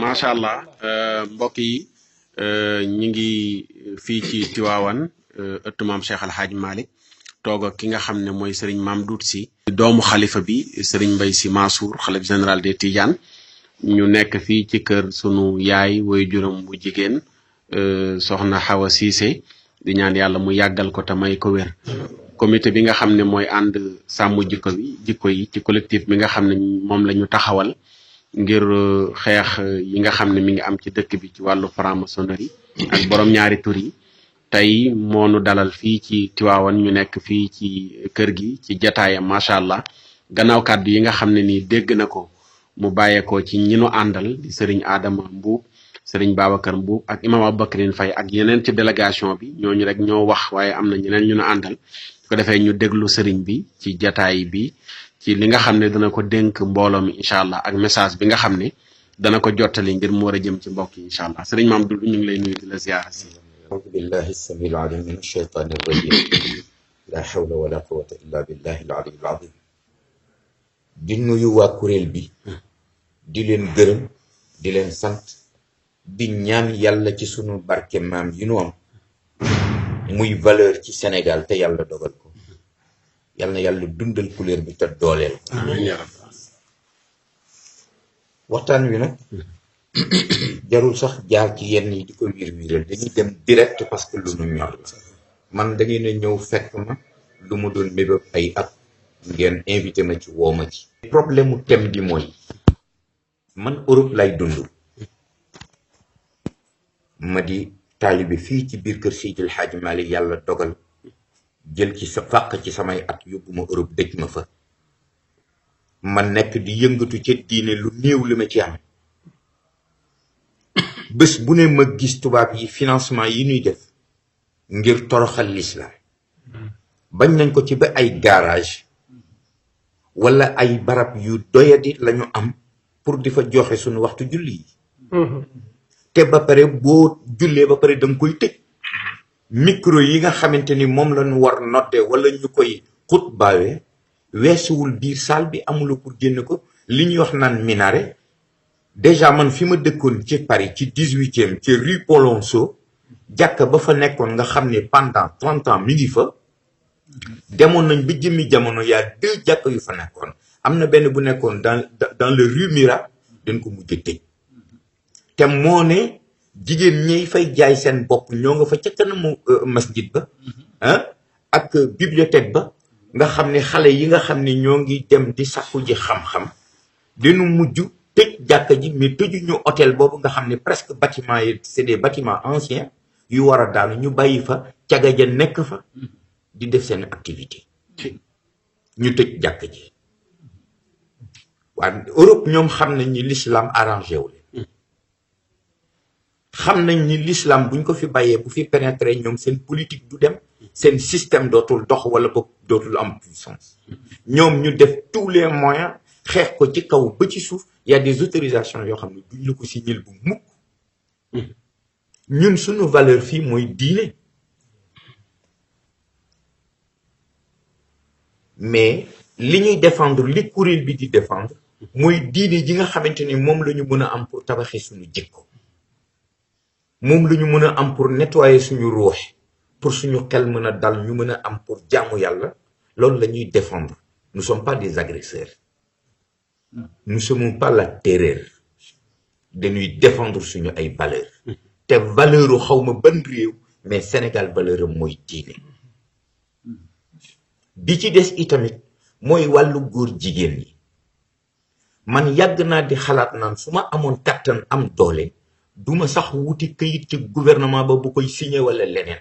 macha allah mbokk yi ñu ngi fii ci Tiwaawan ëttu maam Cheikh Al Hadj Malick toog ak ki nga xam ne mooy sëriñ Maam Duut Si doomu xalifa bi sëriñ Mbay Si Mansour xalif général des Tidianes ñu nekk fii ci kër sunu yaay woy juróom bu jigéen soxna Xawa Siise di ñaan yàlla mu yàggal ko te may ko wér. comité bi nga xam ne mooy ànd sàmm jikko yi ci collectif bi nga xam ne moom la ñu taxawal ngir xeex yi nga xam ne mi ngi am ci dëkk bi ci wàllu franc-maçonnerie ak borom ñaari tur yi tey moonu dalal fii ci Tiwaawan ñu nekk fii ci kër gi ci jataayam macha allah gannaaw kàddu yi nga xam ne nii dégg na ko mu bàyyeekoo ci ñi nu àndal di sëriñ Adama Mbuub sëriñ Babacar Mbuub ak imam Aboubacrine Faye ak yeneen ci délégation bi ñooñu rek ñoo wax waaye am na ñeneen ñu nu àndal ko defee ñu déglu sëriñ bi ci jataay bi ci li nga xam ne dana ko dénk mbooloo mi incha allah ak message bi nga xam ne dana ko jottali ngir mu war a jëm ci mbokk yi incha allah sëriñ Maam Dudu ñu ngi lay nuyu di la ziyaara si. أعوذ بالله السميع العليم من الشيطان الرجيم لا حول ولا قوة إلا بالله العلي العظيم di nuyu waa kuréel bi di leen gërëm di leen sant di ñaan yàlla ci sunu barke maam yi nu am muy valeur ci Sénégal te yàlla dogal ko yàlla na yàlla dundal couleur bi te dooleel ko waxtaan wi nag jarul sax jaar ci yenn yi di ko wiir-wiiral dañuy dem direct parce que lu nu ñor la man da ngeen a ñëw fekk ma lu mu doon mébéb ay at ngeen invité ma ci woo ma ci problème mu thème bi mooy man Europe lay dund ma di taalibe fii ci biir kër Seydil Hadji Malick yàlla dogal jël ci sa fàq ci samay at yóbbu ma Europe dëj ma fa ma nekk di yëngatu ca diine lu néew li ma ci am bés bu ne ma gis tubaab yi financement yi ñuy def ngir toroxal l'islam bañ nañ ko ci ba ay garage wala ay barab yu doyadi lañu am pour di fa joxe suñu waxtu julli yi te ba pare boo jullee ba pare danga koy tëj micro yi nga xamante ni moom lañu war nodde wala ñu koy xutbaawee weesuwul biir salle bi amula pour génn ko li ñuy wax naan minaret déjà man fi ma dëkkoon ci Paris ci 18e ci rue Polonceau jàkka ba fa nekkoon nga xam ne pendant 30 ans mi ngi fa demoon nañ ba jëmmi jamono yaa 2 jàkka yu fa nekkoon am na benn bu nekkoon dans le rue Mira dañ ko mujj tëj te moo ne jigéen ñi fay jaay seen bopp ñoo nga fa ca kanamu masjid ba ak bibliothèque ba nga xam ne xale yi nga xam ne ñoo ngi dem di sakku ji xam-xam dinu mujj tëj jàkka ji mais tëjuñu hôtel boobu nga xam ne presque bâtiment yi c'est des bâtiments anciens yu war a daanu ñu bàyyi fa caga ja nekk fa di def seen activité ñu tëj jàkka ji waaye Europe ñoom xam nañ ni l'islam arrangé wu leen xam nañ ni l'islam buñ ko fi bàyyee bu fi pénétrer ñoom seen politique du dem seen système dootul dox wala boog dootul am puissance ñoom ñu def tous les moyens xeex ko ci kaw ba ci suuf y a des autorisations yoo xam ne duñ la ko signal bu mukk ñun suñu valeur fii mooy diine mais li ñuy défendre li kuréel bi di défendre mooy diine ji nga xamante ni moom la ñu mën a am pour tabaxee suñu jikko moom la ñu mën a am pour nettoyer suñu ruux pour suñu xel mën a dal ñu mën a am pour jaamu yàlla loolu la ñuy défendre nous ne sommes pas des agresseurs nous ne sommes pas la terreur dañuy défendre suñu ay valeurs te valeur xawma ban réew mais Sénégal valeur am mooy diine bi ci des itamit mooy wàllu góor jigéen ñi man yàgg naa di xalaat naan su ma amoon kattan am doole duma sax wuti këyit ci gouvernement ba bu koy signé wala leneen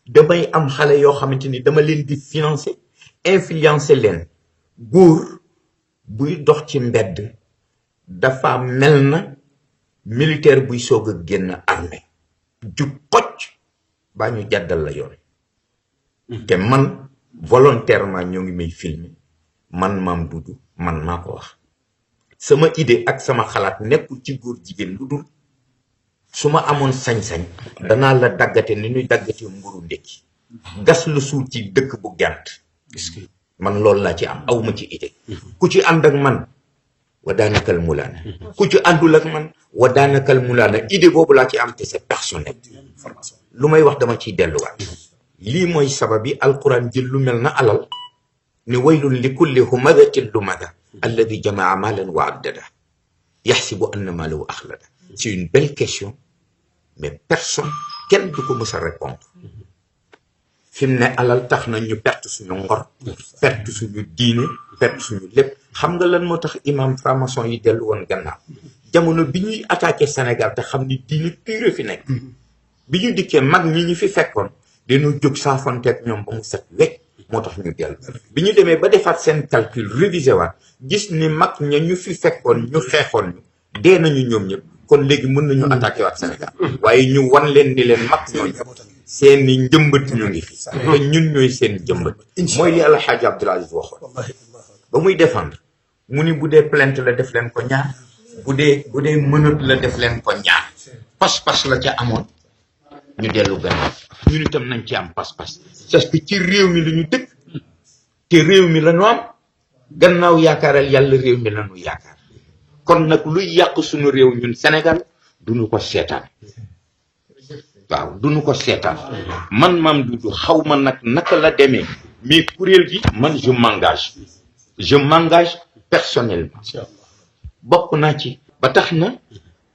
damay am xale yoo xamante ni dama leen di financer influencer leen góor buy dox ci mbedd dafa mel na militaire buy soog a génn armée ju xocc baa ñu jàddal la yoon te man volontairement ñoo ngi may filmer man Maam Dudu man maa ko wax sama idée ak sama xalaat nekkul ci góor jigéen lu dul su ma amoon sañ-sañ danaa la daggate ni ñuy daggate mburu ndekki gas la suul ci dëkk bu gànt man loolu laa ci am awma ci idée ku ci ànd ak man wa daanakal mulaan ku ci àndul ak man wa daanakal mulaana idée boobu laa ci am te c'est personnel lu may wax dama ciy delluwaat lii mooy sabab yi alquran jël lu mel na alal ne waylun li kulli humadatin lumada alladi jamaa maalan wa addada yaxsibu anna maalahu axlada. C'est une belle question mais personne kenn du ko mës a répondre fi mu ne alal tax na ñu perte suñu ngor perte suñu diine perte suñu lépp. xam nga lan moo tax imam franc-maçon yi dellu woon gannaaw jamono bi ñuy attaqué Sénégal te xam ni diine pure fi nekk bi ñu dikkee mag ñi ñu fi fekkoon dañoo jóg saafonteeg ñoom ba mu set wecc moo tax ñu dellu bi ñu demee ba defaat seen calcul révisé waat gis ni mag ña ñu fi fekkoon ñu xeexoon ñu dee nañu ñoom ñëpp kon léegi mën nañu attaqué waat Sénégal waaye ñu wan leen ni leen mag ñooñu seen i njëmbat ñu ngi fi te ñun ñooy seen njëmbat mooy li El Hadj Abdoul Aziz waxoon ba muy défendre mu ni bu dee plainte la def leen ko ñaar bu dee menace la def leen ko ñaar pas-pas la ca amoon ñu dellu gannaaw ñun itam nañ ci am pas-pas parce que ci réew mi la ñu dëkk te réew mi la ñu am gannaaw yaakaaral yàlla réew mi la ñu yaakaar kon nag luy yàq suñu réew ñun Sénégal duñu ko seetaan waaw duñu ko seetaan man Mame Doudou xaw ma nag naka la demee mais kuréel gi man je m'engage personnellement bokk naa ci ba tax na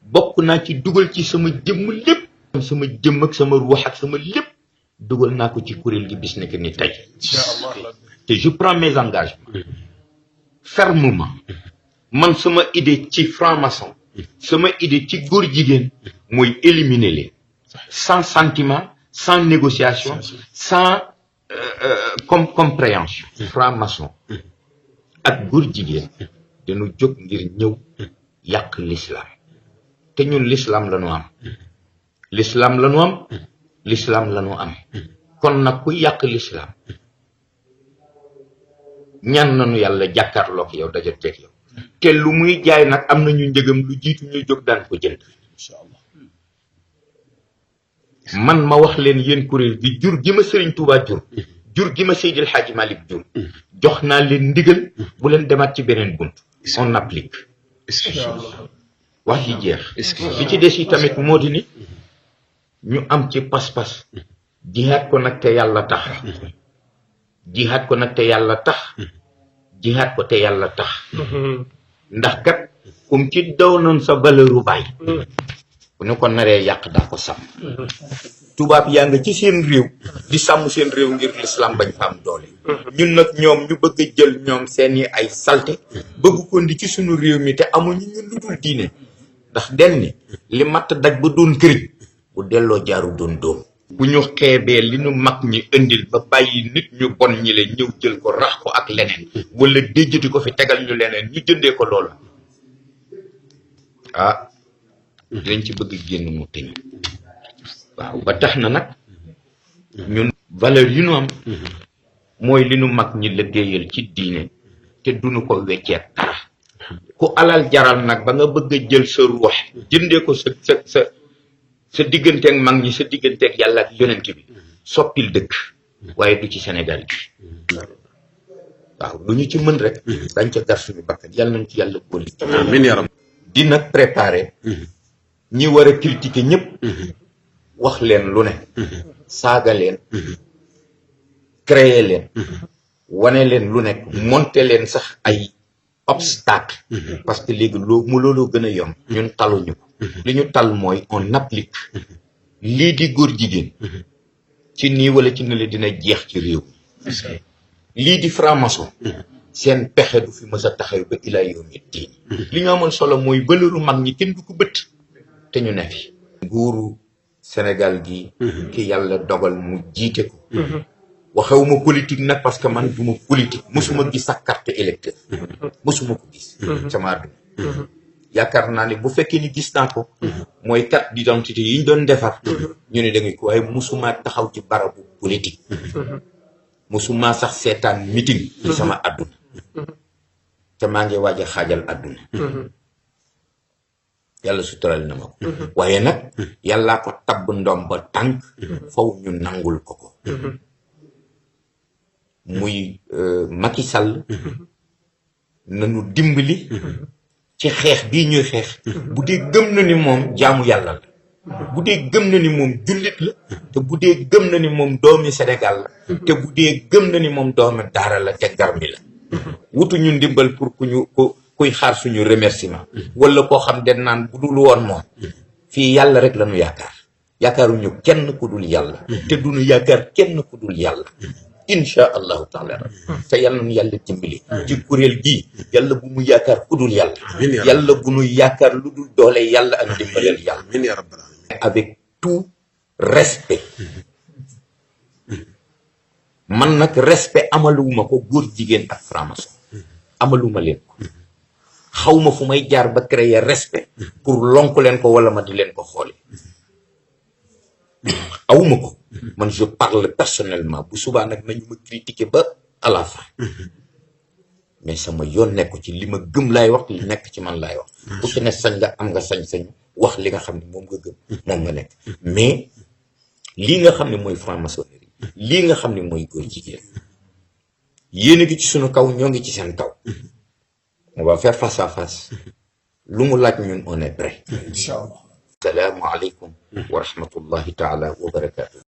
bokk naa ci dugal ci sama jëmm lépp sama jëmm ak sama ruux ak sama lépp dugal naa ko ci kuréel gi bis nekk ni tey te je prends mes engagements fermement man sama idée ci franc-maçon sama idée ci góor jigéen mooy éliminer leen sans sentiment sans négociation sans compréhension franc-maçon ak góor jigéen dañu jóg ngir ñëw yàq l'islam te ñun l'islam la ñu am l'islam la ñu am l'islam la ñu am kon nag ku yàq l'islam ñaan nañu yàlla jàkkaarloog yow daja teg yow te lu muy jaay nag am nañu njëgam lu jiitu ñuy jóg daan ko jënd man ma wax leen yéen kuréel gi jur gi ma Serigne Touba jur gi ma Seydil Hadji Malick jur jox naa leen ndigal bu leen demaat ci beneen bunt on applique wax ji jeex li ci des yi tamit moo di ni ñu am ci pas-pas jihaat ko nag te yàlla tax jihaat ko nag te yàlla tax jihaat ko te yàlla tax ndax kat kum ci daw noon sa valeuru baay bu ñu ko naree yàq daa ko sàmm tubaab yaa nga ci seen réew di sàmm seen réew ngir l'islam bañ fa am doole ñun nag ñoom ñu bëgg a jël ñoom seeni ay salte bëgg ko ndi ci suñu réew mi te amuñu ñun lu dul diine ndax den ni li matt daj ba doon këriñ bu delloo jaaru doon doom bu ñu xeebee li ñu mag ñi indil ba bàyyi nit ñu bon ñi leen ñëw jël ko rax ko ak leneen wala déjjati ko fi tegal ñu leneen ñu jëndee ko loolu ah dañ ci bëgg génn mu tëñ waaw ba tax na nag ñun valeur yi ñu am mooy li nu mag ñi liggéeyal ci diine te duñu ko wecceet dara ku alal jaral nag ba nga bëgg a jël sa ruux jëndee ko sa digganteeg mag ñi sa digganteeg yàlla ak yonent bi soppil dëkk waaye du ci Sénégal gi waaw lu ñu ci mën rek dañ ca gar suñu bakkan yàlla nañ ci yàlla boole amiin yaa rabbi di nag préparer ñi war a critiquer ñëpp wax leen lu ne saaga leen créer leen wane leen lu nekk monter leen sax ay obstacle parce que léegi looloo gën a yomb ñun taluñu ko li ñu tal mooy on applique lii di góor jigéen ci nii wala ci nële dina jeex ci réew lii di franc-maçon seen pexe du fi mës a taxaw ba ilaa yawmi diin li ñu amoon solo mooy valeuru mag ñi kenn du ko bëtt te ñu ne fi nguuru Sénégal gi ki yàlla dogal mu jiite ko waxewuma politique nag parce que man duma politique mosuma gis sax carte électeur mosuma ko gis sama àdduna yaakaar naa ne bu fekkee ni gis naa ko mooy carte d'identité yi ñu doon defar ñu ne da ngay ko waaye mosuma taxaw ci barabu politique mosuma sax seetaan meeting ci sama àdduna te maa ngi waaj a xaajal àdduna yàlla sutural na ma ko waaye nag yàllaa ko tabb ndom ba tànk faw ñu nangul ko ko muy Macky Sall nanu dimbali ci xeex bii ñuy xeex bu dee gëm na ni moom jaamu yàlla la bu dee gëm na ni moom jullit la te bu dee gëm na ni moom doomi Sénégal la te bu dee gëm na ni moom doomi daara la te garmi la wutu ñu ndimbal pour kuy xaar suñu remerciement wala koo xam den naan bu dul woon moom fii yàlla rek la ñu yaakaaruñu kenn ku dul yàlla te duñu yaakaar kenn ku dul yàlla insha allahu taala te yàlla nu yàlla dimbali ci kuréel gii yàlla bu mu yaakaar ku dul yàlla yàlla bu nu yaakaar lu dul doole yàlla ak dimbaleel yàlla avec tout respect man nag respect amaluma ko góor jigéen ak franc-maçon amaluma leen ko xawma fu may jaar ba créer respect pour lonk leen ko wala ma di leen ko xoole awuma ko man je parle personnellement bu subaa nag nañu ma critiquer ba à la fin mais sama yoon nekku ci li ma gëm laay wax li nekk ci man laay wax ku ci ne sañ nga am nga sañ-sañu wax li nga xam ne moom nga gëm moom nga nekk mais lii nga xam ne mooy franc-maçonnerie lii nga xam ne mooy góor jigéen yéen a ngi ci sunu kaw ñoo ngi ci seen kaw on va faire face à face lu mu laaj ñun on est prêt. Inch'Allah. Salaamu aleykum wa rahmatullahi taala wa barakaatu.